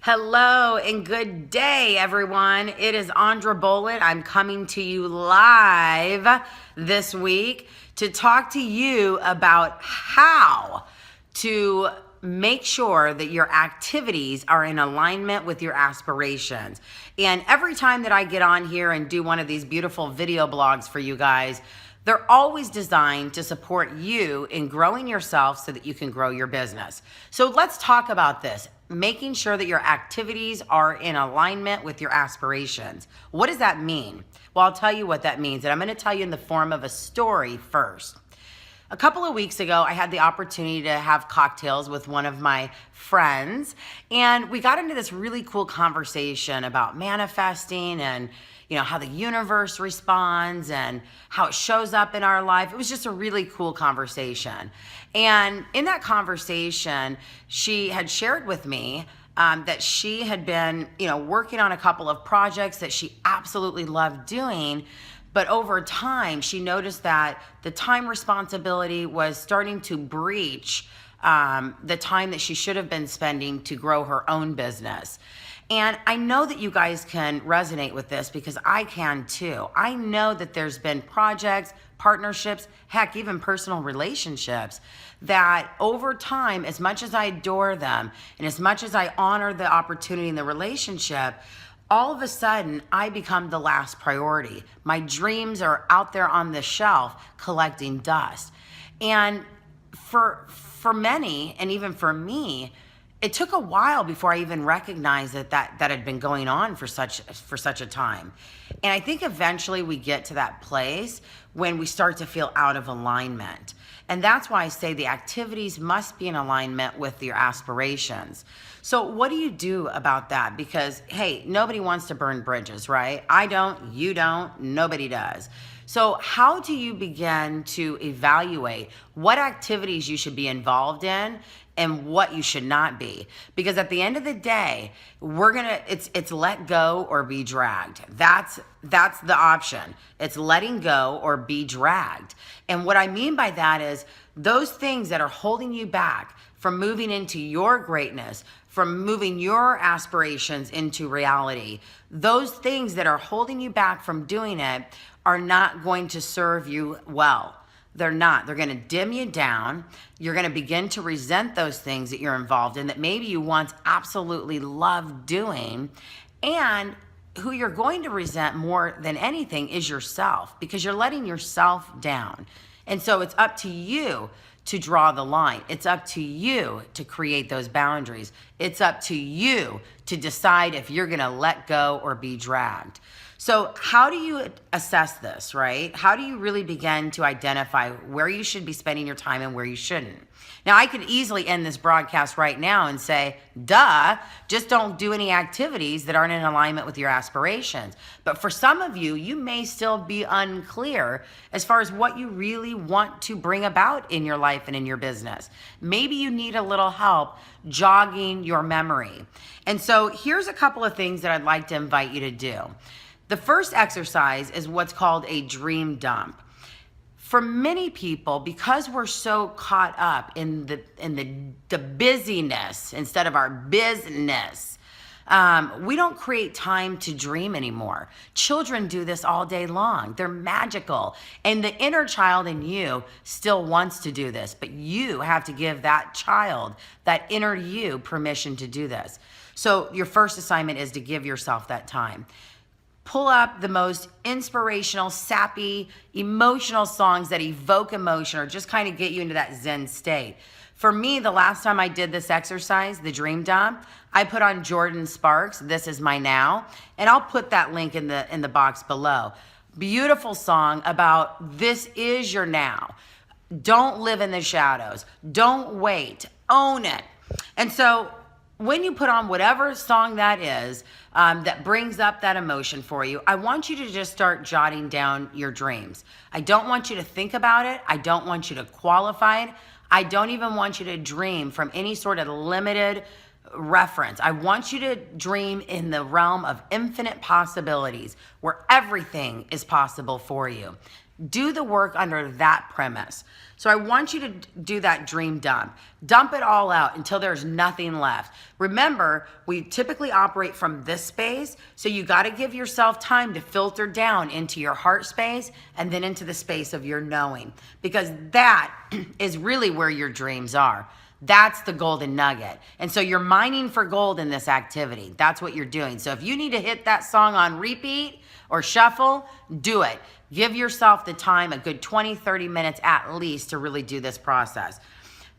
Hello and good day, everyone. It is Andra Bolin. I'm coming to you live this week to talk to you about how to make sure that your activities are in alignment with your aspirations. And every time that I get on here and do one of these beautiful video blogs for you guys, they're always designed to support you in growing yourself so that you can grow your business. So let's talk about this. Making sure that your activities are in alignment with your aspirations. What does that mean? Well, I'll tell you what that means, and I'm going to tell you in the form of a story first. A couple of weeks ago, I had the opportunity to have cocktails with one of my friends, and we got into this really cool conversation about manifesting and how the universe responds and how it shows up in our life. It was just a really cool conversation. And in that conversation, she had shared with me that she had been, working on a couple of projects that she absolutely loved doing. But over time, she noticed that the time responsibility was starting to breach the time that she should have been spending to grow her own business. And I know that you guys can resonate with this because I can too. I know that there's been projects, partnerships, heck, even personal relationships that over time, as much as I adore them and as much as I honor the opportunity in the relationship, all of a sudden, I become the last priority. My dreams are out there on the shelf collecting dust. And for many, and even for me, it took a while before I even recognized that had been going on for such a time. And I think eventually we get to that place when we start to feel out of alignment. And that's why I say the activities must be in alignment with your aspirations. So what do you do about that? Because, hey, nobody wants to burn bridges, right? I don't, you don't, nobody does. So how do you begin to evaluate what activities you should be involved in and what you should not be? Because at the end of the day, it's let go or be dragged. That's the option. It's letting go or be dragged. And what I mean by that is those things that are holding you back from moving into your greatness, from moving your aspirations into reality, those things that are holding you back from doing it are not going to serve you well. They're not. They're going to dim you down. You're going to begin to resent those things that you're involved in that maybe you once absolutely loved doing. And who you're going to resent more than anything is yourself, because you're letting yourself down. And so it's up to you to draw the line. It's up to you to create those boundaries. It's up to you to decide if you're going to let go or be dragged. So how do you assess this, right? How do you really begin to identify where you should be spending your time and where you shouldn't? Now, I could easily end this broadcast right now and say, duh, just don't do any activities that aren't in alignment with your aspirations. But for some of you, you may still be unclear as far as what you really want to bring about in your life and in your business. Maybe you need a little help jogging your memory. And so here's a couple of things that I'd like to invite you to do. The first exercise is what's called a dream dump. For many people, because we're so caught up in the busyness instead of our business, we don't create time to dream anymore. Children do this all day long. They're magical. And the inner child in you still wants to do this, but you have to give that child, that inner you, permission to do this. So your first assignment is to give yourself that time. Pull up the most inspirational, sappy, emotional songs that evoke emotion or just kind of get you into that Zen state. For me, the last time I did this exercise, the dream dump, I put on Jordan Sparks, This Is My Now, and I'll put that link in the box below. Beautiful song about this is your now. Don't live in the shadows. Don't wait. Own it. And so when you put on whatever song that is that brings up that emotion for you, I want you to just start jotting down your dreams. I don't want you to think about it. I don't want you to qualify it. I don't even want you to dream from any sort of limited reference. I want you to dream in the realm of infinite possibilities where everything is possible for you. Do the work under that premise. So I want you to do that dream dump. Dump it all out until there's nothing left. Remember, we typically operate from this space, so you got to give yourself time to filter down into your heart space and then into the space of your knowing, because that is really where your dreams are. That's the golden nugget. And so you're mining for gold in this activity. That's what you're doing. So if you need to hit that song on repeat or shuffle, do it. Give yourself the time, a good 20, 30 minutes at least, to really do this process.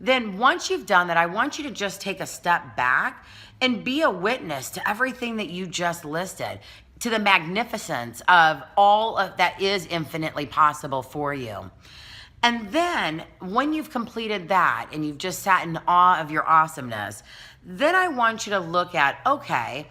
Then once you've done that, I want you to just take a step back and be a witness to everything that you just listed, to the magnificence of all of that is infinitely possible for you. And then when you've completed that and you've just sat in awe of your awesomeness, then I want you to look at, okay,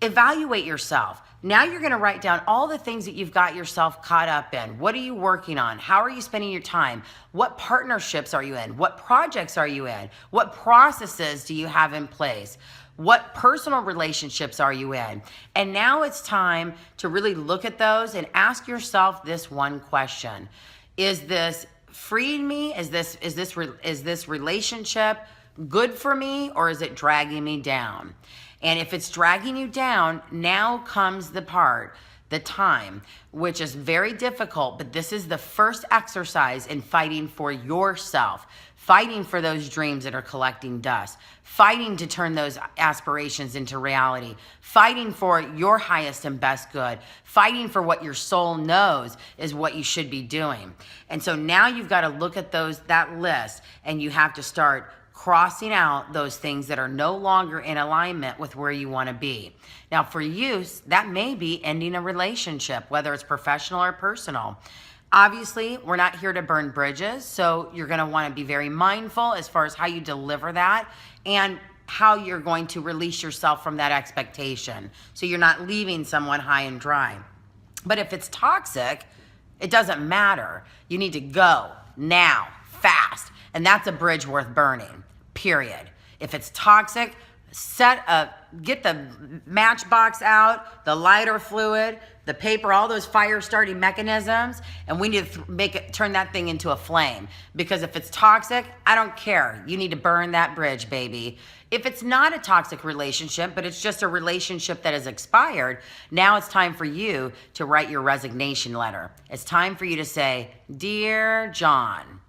evaluate yourself. Now you're going to write down all the things that you've got yourself caught up in. What are you working on? How are you spending your time? What partnerships are you in? What projects are you in? What processes do you have in place? What personal relationships are you in? And now it's time to really look at those and ask yourself this one question. Is this freeing me? Is this relationship good for me, or is it dragging me down? And if it's dragging you down, now comes the part, the time, which is very difficult, but this is the first exercise in fighting for yourself, fighting for those dreams that are collecting dust, fighting to turn those aspirations into reality, fighting for your highest and best good, fighting for what your soul knows is what you should be doing. And so now you've got to look at that list, and you have to start crossing out those things that are no longer in alignment with where you want to be. Now, for you, that may be ending a relationship, whether it's professional or personal. Obviously, we're not here to burn bridges, so you're going to want to be very mindful as far as how you deliver that and how you're going to release yourself from that expectation, so you're not leaving someone high and dry. But if it's toxic, it doesn't matter. You need to go now, fast, and that's a bridge worth burning, period. If it's toxic, get the matchbox out, the lighter fluid, the paper, all those fire starting mechanisms, and we need to turn that thing into a flame. Because if it's toxic, I don't care. You need to burn that bridge, baby. If it's not a toxic relationship, but it's just a relationship that has expired, now it's time for you to write your resignation letter. It's time for you to say, "Dear John,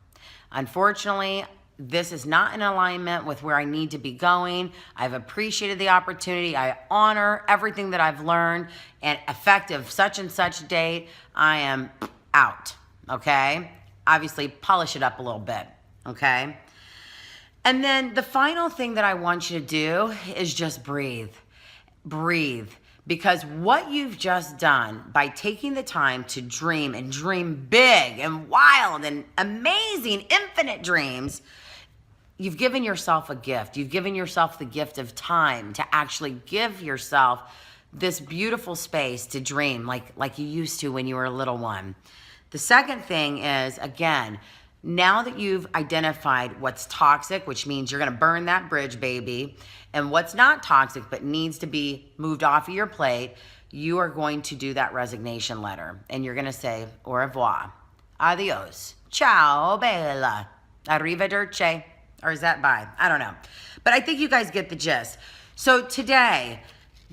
unfortunately, this is not in alignment with where I need to be going. I've appreciated the opportunity. I honor everything that I've learned, and effective such and such date, I am out." Okay? Obviously, polish it up a little bit. Okay? And then the final thing that I want you to do is just breathe. Breathe. Because what you've just done by taking the time to dream, and dream big and wild and amazing, infinite dreams, you've given yourself a gift. You've given yourself the gift of time to actually give yourself this beautiful space to dream like you used to when you were a little one. The second thing is, again, now that you've identified what's toxic, which means you're going to burn that bridge, baby, and what's not toxic but needs to be moved off of your plate, you are going to do that resignation letter. And you're going to say, au revoir, adios, ciao, bella, arrivederci. Or is that bye? I don't know. But I think you guys get the gist. So today,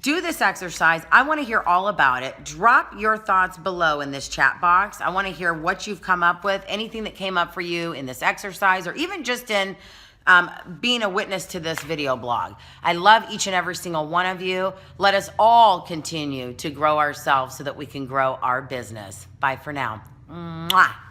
do this exercise. I want to hear all about it. Drop your thoughts below in this chat box. I want to hear what you've come up with, anything that came up for you in this exercise, or even just in being a witness to this video blog. I love each and every single one of you. Let us all continue to grow ourselves so that we can grow our business. Bye for now. Mwah.